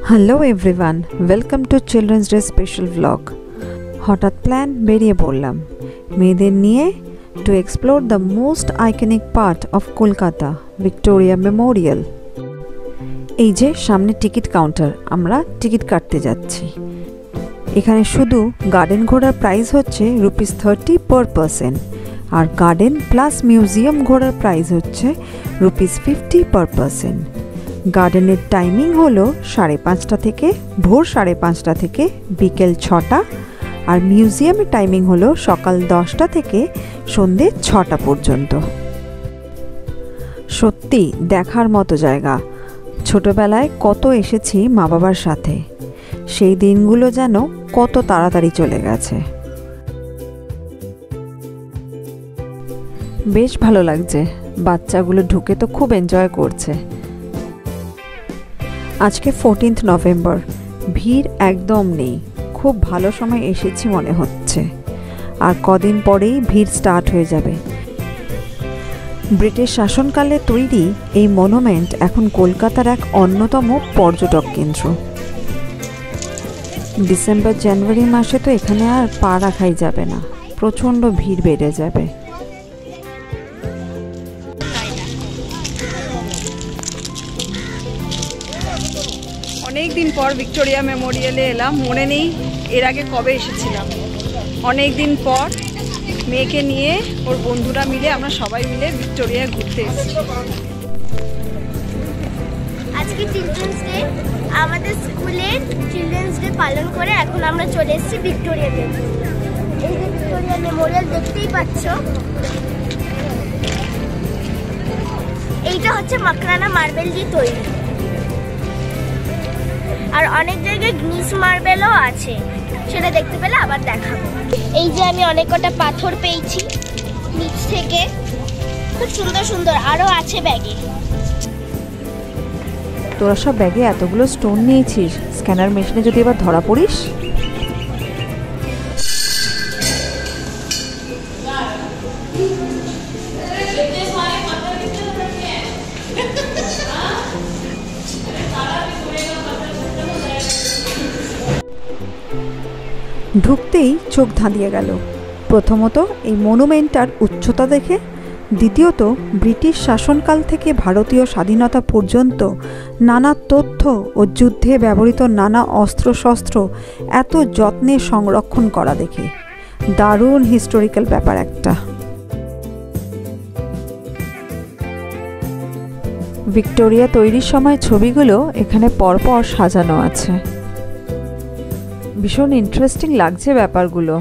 Hello everyone, welcome to children's day special blog. হঠাৎ plan বেরিয়ে পড়লাম মেয়েদের নিয়ে to explore the most iconic part of Kolkata, Victoria Memorial. এই যে সামনে টিকিট কাউন্টার, আমরা টিকিট কাটতে যাচ্ছি। এখানে শুধু গার্ডেন ঘোরার প্রাইস হচ্ছে ₹30 পার পারসন, আর গার্ডেন প্লাস মিউজিয়াম ঘোরার প্রাইস হচ্ছে ₹50 পার পারসন। গার্ডেনের টাইমিং হলো 5:30 থেকে ভোর 5:30 থেকে বিকেল 6টা, আর মিউজিয়ামের টাইমিং হলো সকাল 10টা থেকে সন্ধে 6টা পর্যন্ত। সত্যি দেখার মতো জায়গা। ছোটবেলায় কত এসেছি মা বাবার সাথে, সেই দিনগুলো যেন কত তাড়াতাড়ি চলে গেছে। বেশ ভালো লাগছে, বাচ্চাগুলো ঢুকে তো খুব এনজয় করছে। আজকে 14 নভেম্বর, ভিড় একদম নেই, খুব ভালো সময় এসেছি মনে হচ্ছে। আর কদিন পরেই ভিড় স্টার্ট হয়ে যাবে। ব্রিটিশ শাসনকালে তৈরি এই মনুমেন্ট এখন কলকাতার এক অন্যতম পর্যটক কেন্দ্র। ডিসেম্বর জানুয়ারি মাসে তো এখানে আর পা রাখাই যাবে না, প্রচণ্ড ভিড় বেড়ে যাবে। অনেক দিন পর ভিক্টোরিয়া মেমোরিয়ালে এলাম, মনে নেই এর আগে কবে এসেছিলাম। অনেক দিন পর মেয়েকে নিয়ে ওর বন্ধুরা মিলে আমরা সবাই মিলে ভিক্টোরিয়া ঘুরতে এসেছি। আজকে চিলড্রেন্স ডে, আমাদের স্কুলের চিলড্রেন্স ডে পালন করে এখন আমরা চলে এসেছি ভিক্টোরিয়া মেমোরিয়াল। এই যে ভিক্টোরিয়া মেমোরিয়াল দেখতেই পাচ্ছ, এইটা হচ্ছে মাকরানা মার্বেল দিয়ে তৈরি, আর অনেক জায়গায় গ্নিস মার্বেলও আছে, সেটা দেখতে পেলে আবার দেখাবো। এই যে আমি অনেক কটা পাথর পেয়েছি নিচ থেকে, খুব সুন্দর সুন্দর আরো আছে ব্যাগে। তোরা সব ব্যাগে এতগুলো স্টোন নিয়েছিস, স্ক্যানার মেশিনে যদি এবার ধরা পড়িস। ঢুকতেই চোখ ধাঁধিয়ে গেল। প্রথমত এই মনুমেন্টটার উচ্চতা দেখে, দ্বিতীয়ত ব্রিটিশ শাসনকাল থেকে ভারতীয় স্বাধীনতা পর্যন্ত নানা তথ্য ও যুদ্ধে ব্যবহৃত নানা অস্ত্রশস্ত্র এত যত্নে সংরক্ষণ করা দেখে দারুণ হিস্টোরিক্যাল ব্যাপার একটা। ভিক্টোরিয়া তৈরির সময় ছবিগুলো এখানে পরপর সাজানো আছে। ভীষণ ইন্টারেস্টিং লাগছে ব্যাপারগুলো।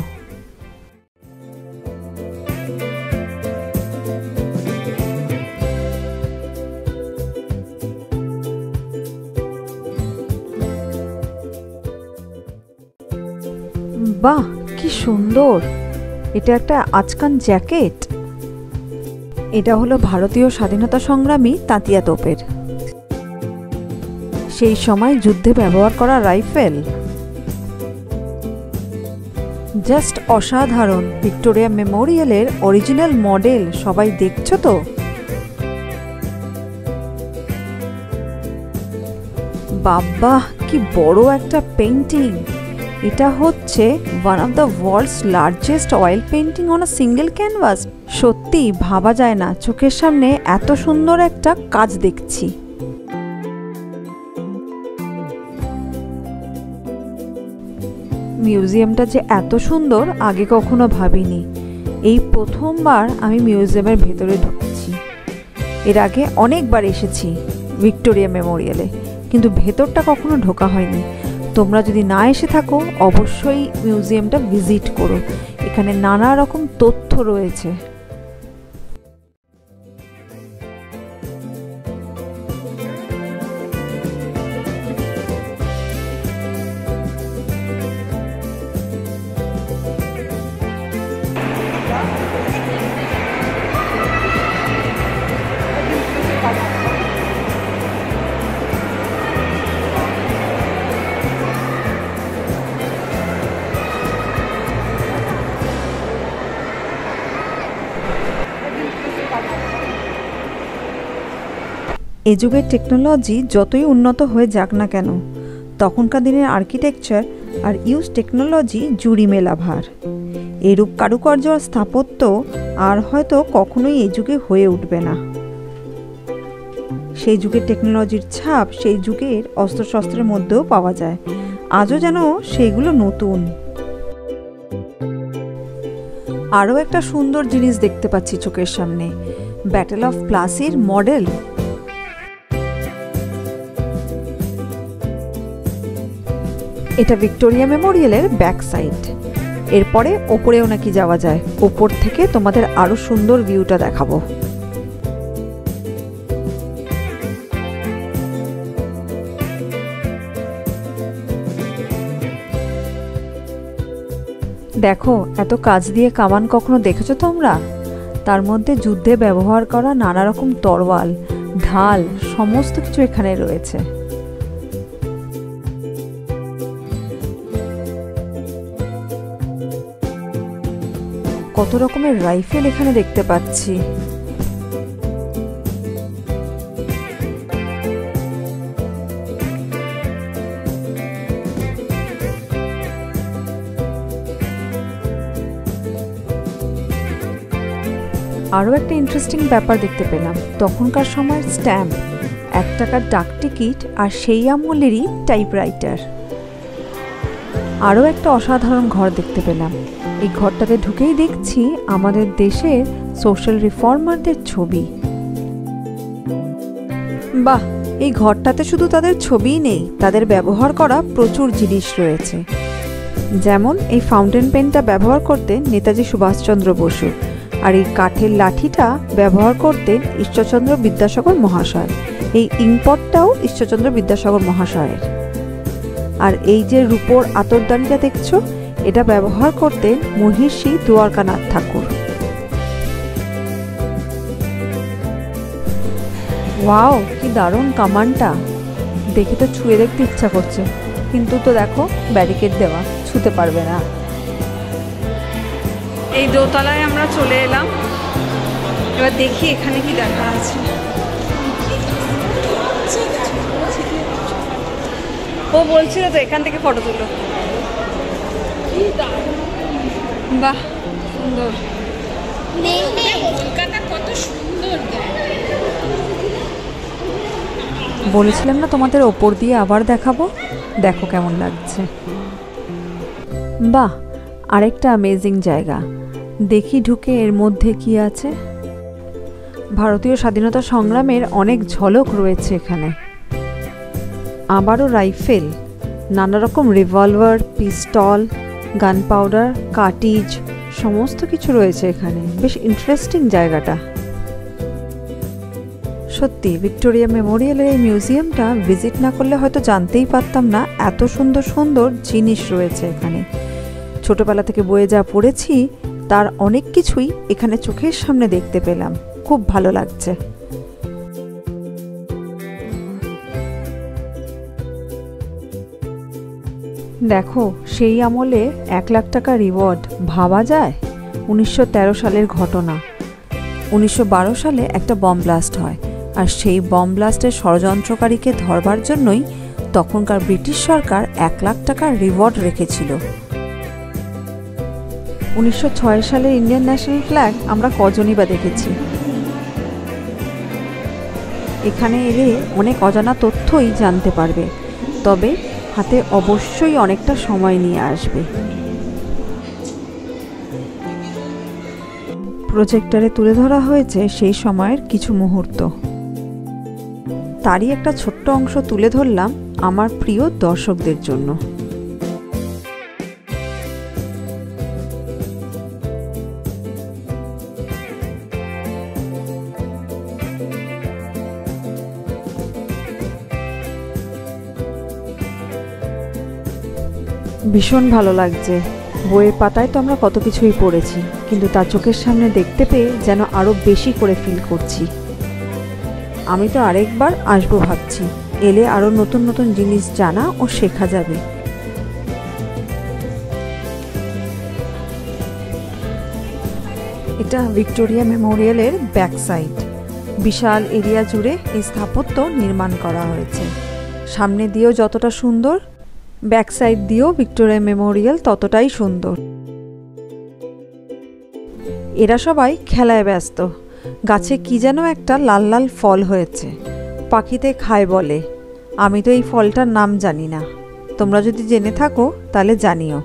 বাহ, কি সুন্দর! এটা একটা আচকান জ্যাকেট। এটা হলো ভারতীয় স্বাধীনতা সংগ্রামী তাতিয়া তোপের, সেই সময় যুদ্ধে ব্যবহার করা রাইফেল। জাস্ট অসাধারণ। ভিক্টোরিয়া মেমোরিয়ালের অরিজিনাল মডেল সবাই দেখছো তো? বাবা, কি বড় একটা পেইন্টিং! এটা হচ্ছে one of the world's largest oil painting on a single canvas. সত্যি ভাবা যায় না চোখের সামনে এত সুন্দর একটা কাজ দেখছি। মিউজিয়ামটা যে এত সুন্দর আগে কখনো ভাবিনি। এই প্রথমবার আমি মিউজিয়ামের ভেতরে ঢুকছি। এর আগে অনেকবার এসেছি ভিক্টোরিয়া মেমোরিয়ালে, কিন্তু ভেতরটা কখনো ঢোকা হয়নি। তোমরা যদি না এসে থাকো অবশ্যই মিউজিয়ামটা ভিজিট করো, এখানে নানা রকম তথ্য রয়েছে। এ যুগের টেকনোলজি যতই উন্নত হয়ে যাক না কেন, তখনকার দিনের আর্কিটেকচার আর ইউজ টেকনোলজি জুড়ি মেলা ভার। এরূপ কারুকার্য আর স্থাপত্য আর হয়তো কখনোই এই যুগে হয়ে উঠবে না। সেই যুগের টেকনোলজির ছাপ সেই যুগের অস্ত্রশস্ত্রের মধ্যেও পাওয়া যায়। আজও যেন সেইগুলো নতুন। আরও একটা সুন্দর জিনিস দেখতে পাচ্ছি চোখের সামনে, ব্যাটেল অফ প্লাসির মডেল। এটা ভিক্টোরিয়া মেমোরিয়ালের ব্যাক সাইড। এরপরে ওপরেও নাকি যাওয়া যায়, ওপর থেকে তোমাদের আরো সুন্দর ভিউটা দেখাবো। দেখো, এত কাজ দিয়ে কামান কখনো দেখেছো তোমরা? তার মধ্যে যুদ্ধে ব্যবহার করা নানা রকম তরোয়াল, ঢাল সমস্ত কিছু এখানে রয়েছে। কত রকমের রাইফেল এখানে দেখতে পাচ্ছি। আরও একটা ইন্টারেস্টিং ব্যাপার দেখতে পেলাম, তখনকার সময়ের স্ট্যাম্প, 1 টাকার ডাক টিকিট আর সেই আমলেরই টাইপরাইটার। আরও একটা অসাধারণ ঘর দেখতে পেলাম। এই ঘরটাতে ঢুকেই দেখছি আমাদের দেশের সোশ্যাল রিফর্মারদের ছবি। বাহ, এই ঘরটাতে শুধু তাদের ছবিই নেই, তাদের ব্যবহার করা প্রচুর জিনিস রয়েছে। যেমন এই ফাউন্টেন পেনটা ব্যবহার করতেন নেতাজি সুভাষচন্দ্র বসু, আর এই কাঠের লাঠিটা ব্যবহার করতেন ঈশ্বরচন্দ্র বিদ্যাসাগর মহাশয়। এই ইঙ্কপটটাও ঈশ্বরচন্দ্র বিদ্যাসাগর মহাশয়ের। আর এই যে রূপোর আতরদানিটা দেখছো, এটা ব্যবহার করতেন মহিষী দ্বারকানাথ ঠাকুর। ওয়াও, কি দারুণ কামানটা! দেখে তো ছুঁয়ে দেখতে ইচ্ছা করছে, কিন্তু তো দেখো ব্যারিকেড দেওয়া, ছুঁতে পারবে না। এই দোতলায় আমরা চলে এলাম, এবার দেখি এখানে কি দেখা আছে। ও বলছিল তো এখান থেকে ফটো তুলো। বাহ, সুন্দর। কলকাতা কত সুন্দর। বলেছিলাম না তোমাদের ওপর দিয়ে আবার দেখাবো, দেখো কেমন লাগছে। বাহ, আরেকটা অ্যামেজিং জায়গা। দেখি ঢুকে এর মধ্যে কি আছে। ভারতীয় স্বাধীনতা সংগ্রামের অনেক ঝলক রয়েছে এখানে। আবারও রাইফেল, নানা রকম রিভলভার, পিস্তল, গান পাউডার, কার্টিজ সমস্ত কিছু রয়েছে এখানে। বেশ ইন্টারেস্টিং জায়গাটা। সত্যি ভিক্টোরিয়া মেমোরিয়ালের এই মিউজিয়ামটা ভিজিট না করলে হয়তো জানতেই পারতাম না এত সুন্দর সুন্দর জিনিস রয়েছে এখানে। ছোটবেলা থেকে বইয়ে যা পড়েছি তার অনেক কিছুই এখানে চোখের সামনে দেখতে পেলাম। খুব ভালো লাগছে। দেখো, সেই আমলে 1 লাখ টাকা রিওয়ার্ড, ভাবা যায়? 1913 সালের ঘটনা। 1912 সালে একটা বম ব্লাস্ট হয়, আর সেই বম ব্লাস্টের ষড়যন্ত্রকারীকে ধরবার জন্যই তখনকার ব্রিটিশ সরকার 1 লাখ টাকার রিওয়ার্ড রেখেছিল। 1906 সালে ইন্ডিয়ান ন্যাশনাল ফ্ল্যাগ আমরা কজনই বা দেখেছি। এখানে এলে অনেক অজানা তথ্যই জানতে পারবে, তবে হাতে অবশ্যই অনেকটা সময় নিয়ে আসবে। প্রজেক্টরে তুলে ধরা হয়েছে সেই সময়ের কিছু মুহূর্ত, তারই একটা ছোট্ট অংশ তুলে ধরলাম আমার প্রিয় দর্শকদের জন্য। ভীষণ ভালো লাগছে। বইয়ের পাতায় তো আমরা কত কিছুই পড়েছি, কিন্তু তার চোখের সামনে দেখতে পেয়ে যেন আরো বেশি করে ফিল করছি। আমি তো আরেকবার আসবো ভাবছি, এলে আরো নতুন নতুন জিনিস জানা ও শেখা যাবে। এটা ভিক্টোরিয়া মেমোরিয়ালের ব্যাক সাইড। বিশাল এরিয়া জুড়ে এই স্থাপত্য নির্মাণ করা হয়েছে। সামনে দিয়েও যতটা সুন্দর, ব্যাক সাইড দিয়েও ভিক্টোরিয়া মেমোরিয়াল ততটাই সুন্দর। এরা সবাই খেলায় ব্যস্ত। গাছে কি যেন একটা লাল লাল ফল হয়েছে, পাখিতে খায় বলে। আমি তো এই ফলটার নাম জানি না, তোমরা যদি জেনে থাকো তাহলে জানিও।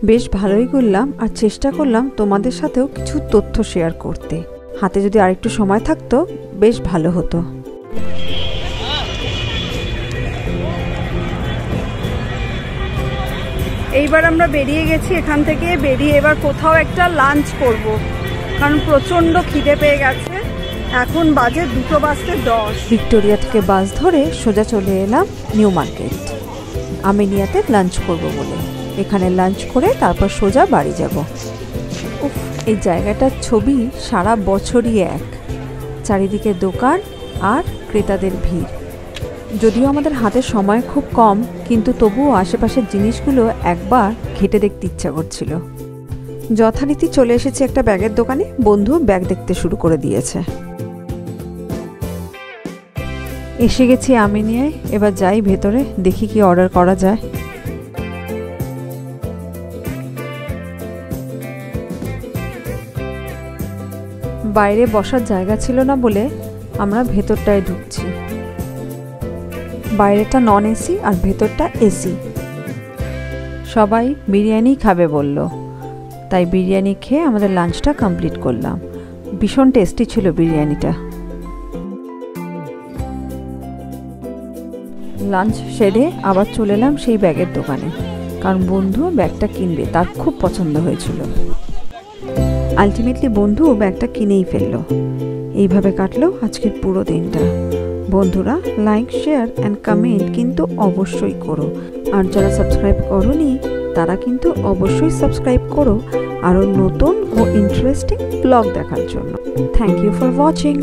বেশ ভালোই ঘুরলাম আর চেষ্টা করলাম তোমাদের সাথেও কিছু তথ্য শেয়ার করতে। হাতে যদি আরেকটু সময় থাকতো বেশ ভালো হতো। এইবার আমরা বেরিয়ে গেছি এখান থেকে। বেরিয়ে এবার কোথাও একটা লাঞ্চ করব, কারণ প্রচণ্ড খিদে পেয়ে গেছে। এখন বাজে 2:10। ভিক্টোরিয়া থেকে বাস ধরে সোজা চলে এলাম নিউ মার্কেট, আমিনিয়াতে লাঞ্চ করব বলে। এখানে লাঞ্চ করে তারপর সোজা বাড়ি যাব। উফ, এই জায়গাটার ছবি সারা বছরই এক। চারিদিকে দোকান আর ক্রেতাদের ভিড়। যদিও আমাদের হাতে সময় খুব কম, কিন্তু তবুও আশেপাশের জিনিসগুলো একবার ঘেঁটে দেখতে ইচ্ছা করছিল। যথারীতি চলে এসেছি একটা ব্যাগের দোকানে। বন্ধু ব্যাগ দেখতে শুরু করে দিয়েছে। এসে গেছি আমিনিয়ায়। এবার যাই ভেতরে, দেখি কি অর্ডার করা যায়। বাইরে বসার জায়গা ছিল না বলে আমরা ভেতরটায় ঢুকছি। বাইরেটা নন এসি আর ভেতরটা এসি। সবাই বিরিয়ানি খাবে বলল, তাই বিরিয়ানি খেয়ে আমাদের লাঞ্চটা কমপ্লিট করলাম। ভীষণ টেস্টি ছিল বিরিয়ানিটা। লাঞ্চ সেরে আবার চলে এলাম সেই ব্যাগের দোকানে, কারণ বন্ধু ব্যাগটা কিনবে, তার খুব পছন্দ হয়েছিল। আলটিমেটলি বন্ধু ব্যাগটা কিনেই ফেললো। এইভাবে কাটলো আজকের পুরো দিনটা। বন্ধুরা, লাইক, শেয়ার অ্যান্ড কমেন্ট কিন্তু অবশ্যই করো। আর যারা সাবস্ক্রাইব করোনি তারা কিন্তু অবশ্যই সাবস্ক্রাইব করো আরও নতুন ও ইন্টারেস্টিং ব্লগ দেখার জন্য। Thank you for watching.